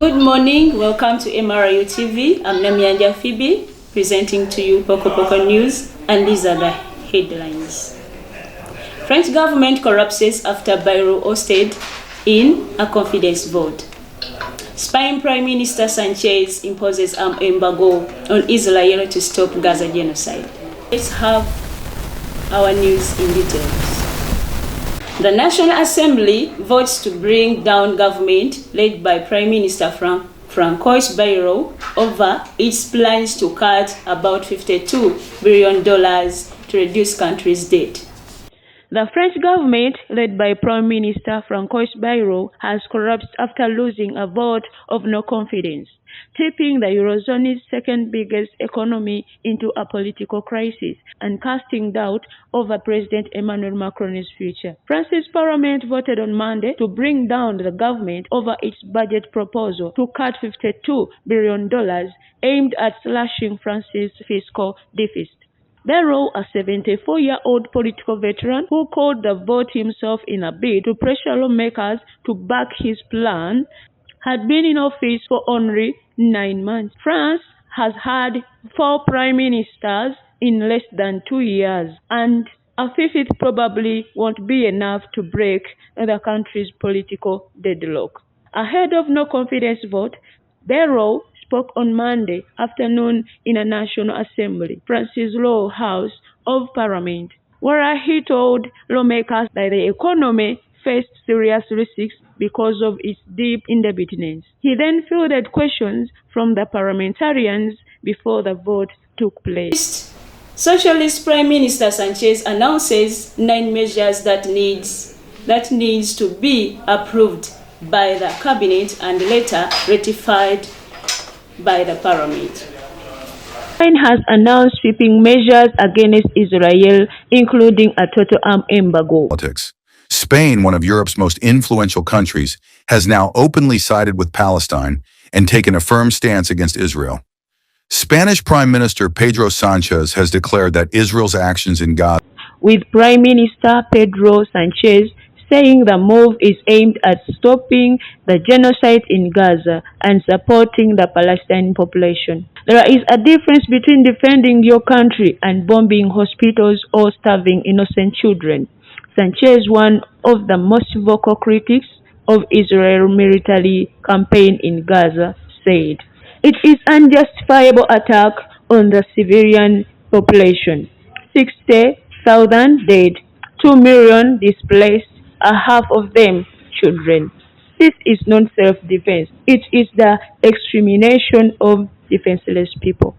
Good morning, welcome to MRIU TV. I'm Namuyanja Phoebe, presenting to you Poko News, and these are the headlines. French government collapses after Bayrou hosted in a confidence vote. Spain Prime Minister Sanchez imposes an embargo on Israel to stop Gaza genocide. Let's have our news in details. The National Assembly votes to bring down government led by Prime Minister Francois Bayrou over its plans to cut about $52 billion to reduce country's debt. The French government, led by Prime Minister Francois Bayrou, has collapsed after losing a vote of no confidence, tipping the Eurozone's second biggest economy into a political crisis and casting doubt over President Emmanuel Macron's future. France's parliament voted on Monday to bring down the government over its budget proposal to cut $52 billion aimed at slashing France's fiscal deficit. Bayrou, a 74-year-old political veteran who called the vote himself in a bid to pressure lawmakers to back his plan, had been in office for only 9 months. France has had 4 prime ministers in less than 2 years, and a fifth probably won't be enough to break the country's political deadlock. Ahead of no confidence vote, Bayrou spoke on Monday afternoon in a National Assembly, France's lower house of parliament, where he told lawmakers that the economy faced serious risks because of its deep indebtedness. He then fielded questions from the parliamentarians before the vote took place. Socialist Prime Minister Sanchez announces 9 measures that needs to be approved by the cabinet and later ratified by the parliament. Spain has announced sweeping measures against Israel, including a total arms embargo. Spain, one of Europe's most influential countries, has now openly sided with Palestine and taken a firm stance against Israel. Spanish Prime Minister Pedro Sanchez has declared that Israel's actions in Gaza, with Prime Minister Pedro Sanchez saying the move is aimed at stopping the genocide in Gaza and supporting the Palestinian population. There is a difference between defending your country and bombing hospitals or starving innocent children, Sanchez, one of the most vocal critics of Israel's military campaign in Gaza, said. It is an unjustifiable attack on the civilian population. 60,000 dead, 2 million displaced, half of them children. This is not self-defense. It is the extermination of defenseless people.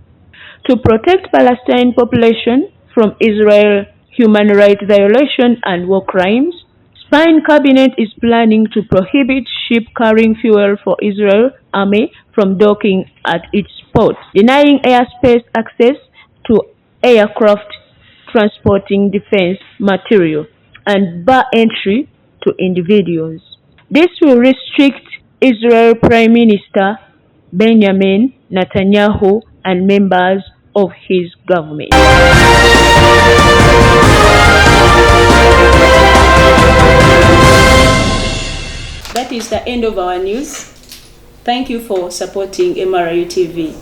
To protect Palestinian population from Israel's human rights violations and war crimes, Spain cabinet is planning to prohibit ships carrying fuel for Israel army from docking at its ports, denying airspace access to aircraft transporting defense material, and bar entry to individuals. This will restrict Israel Prime Minister Benjamin Netanyahu and members of his government. That is the end of our news. Thank you for supporting MRIU TV.